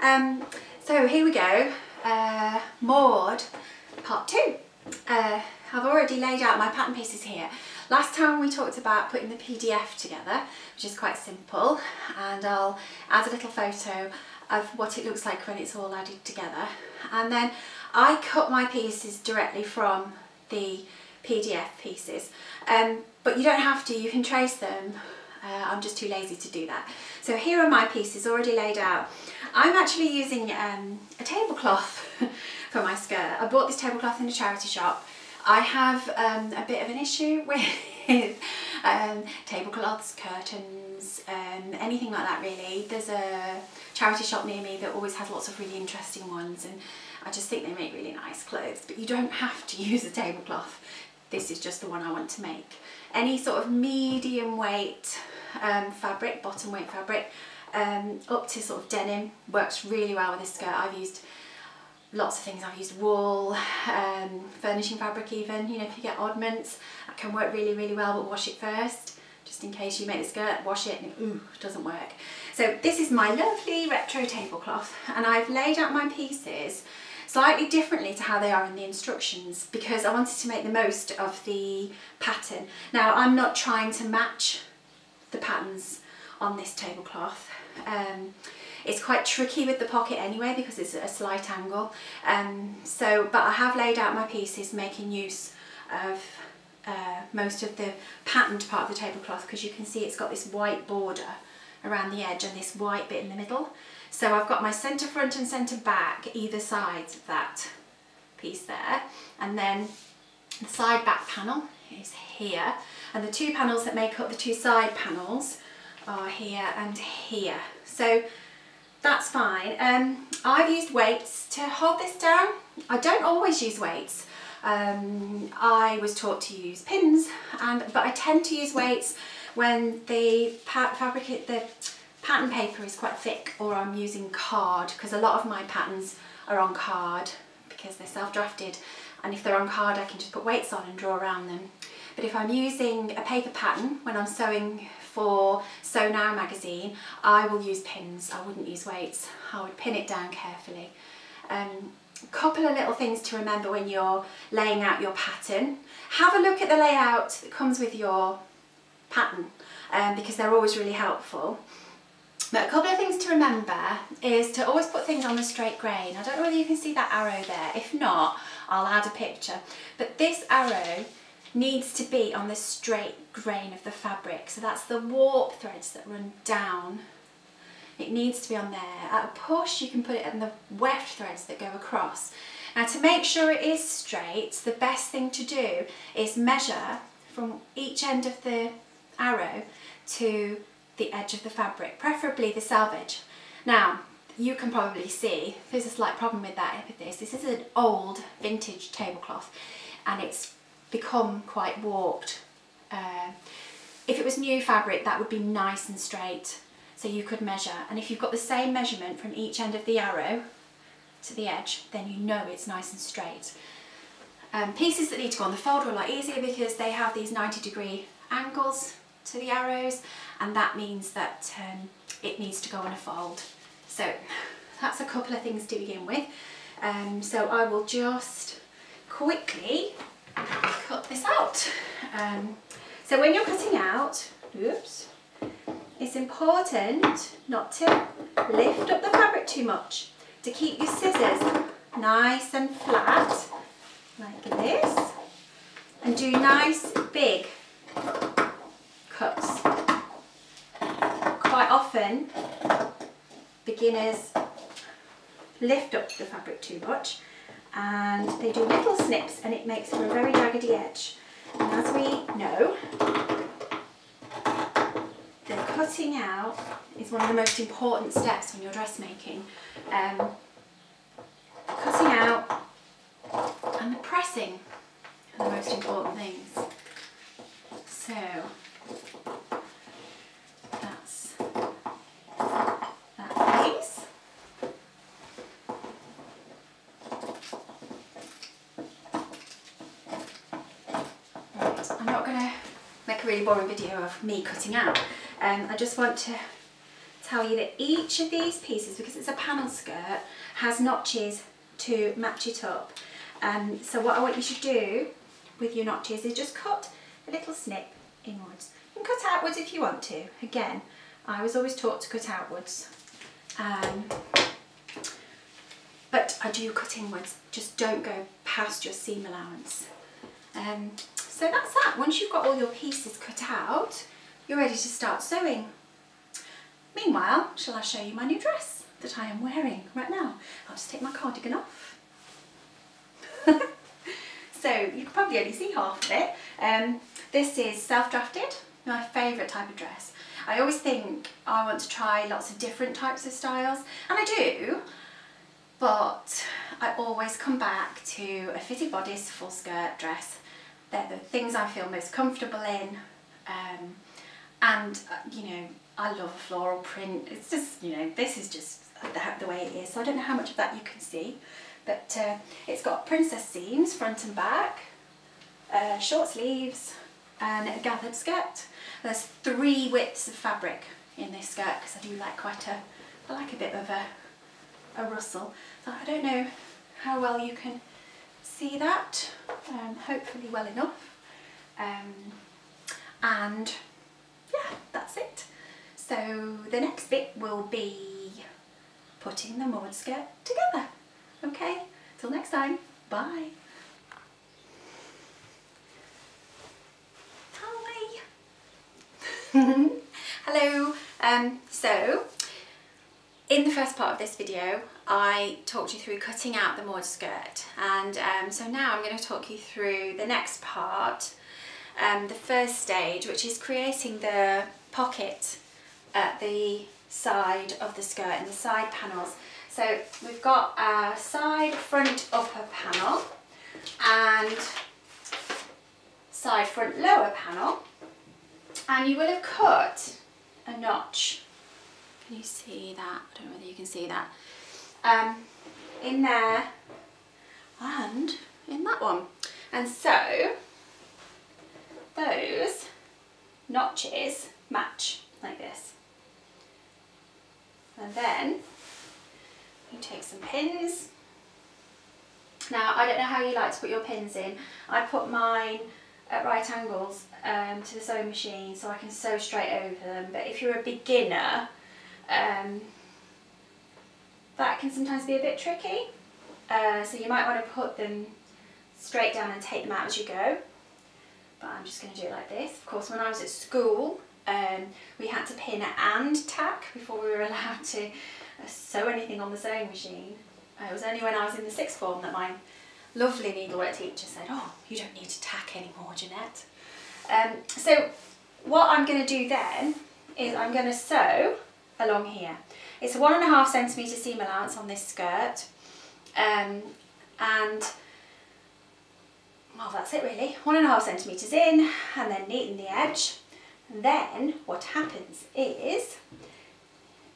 So here we go, Maude part 2. I've already laid out my pattern pieces here. Last time we talked about putting the PDF together, which is quite simple, and I'll add a little photo of what it looks like when it's all added together. And then I cut my pieces directly from the PDF pieces, but you don't have to, you can trace them. I'm just too lazy to do that. So here are my pieces already laid out. I'm actually using a tablecloth for my skirt. I bought this tablecloth in a charity shop. I have a bit of an issue with tablecloths, curtains, anything like that really. There's a charity shop near me that always has lots of really interesting ones, and I just think they make really nice clothes, but you don't have to use a tablecloth. This is just the one I want to make. Any sort of medium weight fabric, bottom weight fabric, up to sort of denim, works really well with this skirt. I've used lots of things. I've used wool, furnishing fabric even, you know, if you get oddments, that can work really, really well, but wash it first, just in case you make the skirt, wash it and it doesn't work. So this is my lovely retro tablecloth, and I've laid out my pieces slightly differently to how they are in the instructions because I wanted to make the most of the pattern. Now I'm not trying to match the patterns on this tablecloth. It's quite tricky with the pocket anyway because it's at a slight angle. But I have laid out my pieces making use of most of the patterned part of the tablecloth, because you can see it's got this white border around the edge and this white bit in the middle. So I've got my centre front and centre back either sides of that piece there, and then the side back panel is here, and the two panels that make up the two side panels are here and here. So that's fine. I've used weights to hold this down. I don't always use weights. I was taught to use pins, but I tend to use weights when the pattern paper is quite thick, or I'm using card, because a lot of my patterns are on card because they're self-drafted, and if they're on card I can just put weights on and draw around them. But if I'm using a paper pattern when I'm sewing for Sew Now magazine, I will use pins. I wouldn't use weights. I would pin it down carefully. A couple of little things to remember when you're laying out your pattern. Have a look at the layout that comes with your pattern, because they're always really helpful. But a couple of things to remember is to always put things on the straight grain. I don't know whether you can see that arrow there. If not, I'll add a picture. But this arrow needs to be on the straight grain of the fabric. So that's the warp threads that run down. It needs to be on there. At a push, you can put it on the weft threads that go across. Now, to make sure it is straight, the best thing to do is measure from each end of the arrow to the edge of the fabric, preferably the selvage. Now, you can probably see there's a slight problem with this. This is an old vintage tablecloth and it's become quite warped. If it was new fabric, that would be nice and straight, so you could measure, and if you've got the same measurement from each end of the arrow to the edge, then you know it's nice and straight. Pieces that need to go on the fold are a lot easier because they have these 90-degree angles to the arrows, and that means that it needs to go on a fold. So that's a couple of things to begin with. So I will just quickly cut this out. So when you're cutting out, oops, it's important not to lift up the fabric too much, to keep your scissors nice and flat like this, and do nice big cuts. Quite often beginners lift up the fabric too much and they do little snips, and it makes for a very jaggedy edge. And as we know, the cutting out is one of the most important steps when you're dressmaking. Cutting out and the pressing are the most important things. So that's that piece. Right, I'm not going to make a really boring video of me cutting out. I just want to tell you that each of these pieces, because it's a panel skirt, has notches to match it up. So what I want you to do with your notches is just cut a little snip inwards. You can cut outwards if you want to. Again, I was always taught to cut outwards. But I do cut inwards, just don't go past your seam allowance. So that's that. Once you've got all your pieces cut out, you're ready to start sewing. Meanwhile, shall I show you my new dress that I am wearing right now? I'll just take my cardigan off. So you can probably only see half of it. This is self-drafted, my favourite type of dress. I always think I want to try lots of different types of styles, and I do, but I always come back to a fitted bodice, full skirt dress. They're the things I feel most comfortable in, and you know, I love a floral print. It's just, you know, this is just the way it is. So I don't know how much of that you can see, but it's got princess seams front and back, short sleeves, and a gathered skirt. There's 3 widths of fabric in this skirt because I do like I like a bit of a rustle. So I don't know how well you can see that, hopefully well enough. And yeah, that's it. So the next bit will be putting the Maude skirt together. Okay, till next time, bye. Hi. Hello. So in the first part of this video I talked you through cutting out the Maude skirt, and so now I'm going to talk you through the next part, the first stage, which is creating the pocket at the side of the skirt and the side panels. So we've got a side front upper panel and side front lower panel, and you will have cut a notch. Can you see that? I don't know whether you can see that. In there and in that one. And so those notches match like this. And then you take some pins. Now I don't know how you like to put your pins in. I put mine at right angles to the sewing machine so I can sew straight over them, but if you're a beginner, that can sometimes be a bit tricky, so you might want to put them straight down and take them out as you go, but I'm just going to do it like this. Of course, when I was at school, we had to pin and tack before we were allowed to sew anything on the sewing machine. It was only when I was in the 6th form that my lovely needlework teacher said, "Oh, you don't need to tack anymore, Jeanette." So what I'm going to do then is I'm going to sew along here. It's a 1.5 centimetre seam allowance on this skirt, and well, that's it really. 1.5 centimetres in, and then neaten the edge. And then what happens is,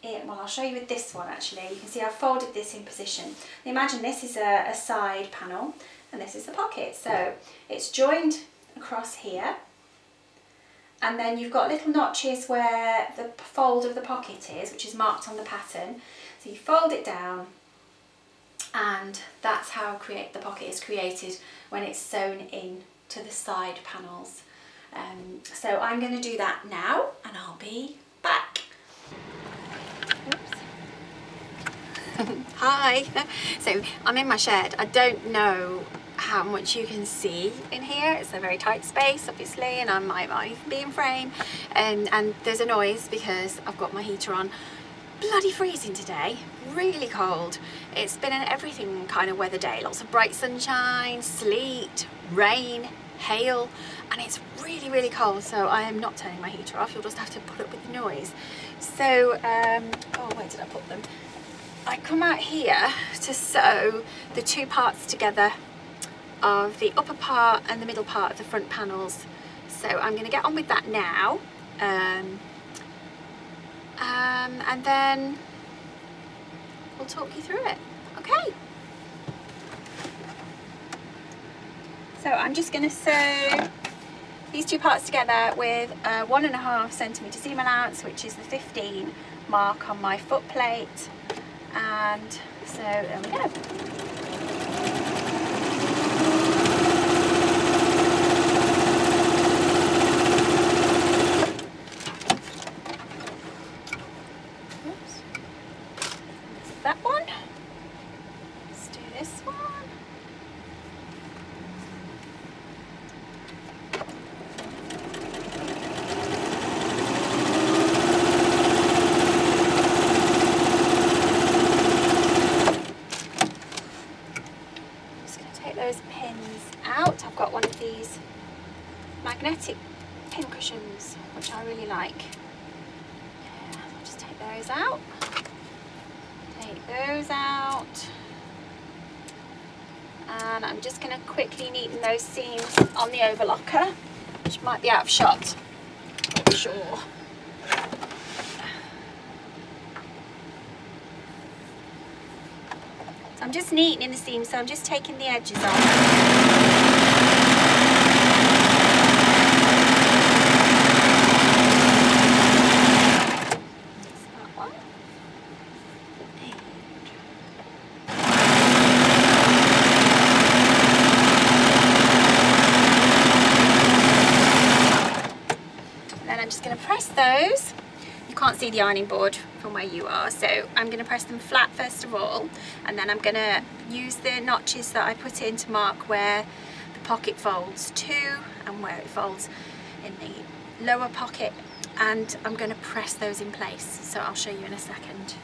well, I'll show you with this one actually. You can see I've folded this in position. Imagine this is a side panel and this is the pocket. So it's joined across here, and then you've got little notches where the fold of the pocket is, which is marked on the pattern. So you fold it down, and that's how the pocket is created when it's sewn in to the side panels. So I'm going to do that now and I'll be back. Hi! So I'm in my shed. I don't know how much you can see in here. It's a very tight space obviously, and I might even be in frame, and there's a noise because I've got my heater on. Bloody freezing today, really cold. It's been an everything kind of weather day. Lots of bright sunshine, sleet, rain, hail, and it's really, really cold, so I am not turning my heater off. You'll just have to put up with the noise. So, oh, where did I put them? I come out here to sew the 2 parts together of the upper part and the middle part of the front panels. So I'm going to get on with that now, and then we'll talk you through it. Okay. So I'm just going to sew these two parts together with a 1.5 centimetre seam allowance, which is the 15 mark on my foot plate. And so there we go. That one. Let's do this one. I'm just going to take those pins out. I've got one of these magnetic pin cushions, which I really like. Yeah, I'll just take those out. Take those out, and I'm just going to quickly neaten those seams on the overlocker, which might be out of shot, not sure. So I'm just neatening the seams, so I'm just taking the edges off. Those. You can't see the ironing board from where you are, so I'm going to press them flat first of all, and then I'm going to use the notches that I put in to mark where the pocket folds to and where it folds in the lower pocket, and I'm going to press those in place, so I'll show you in a second.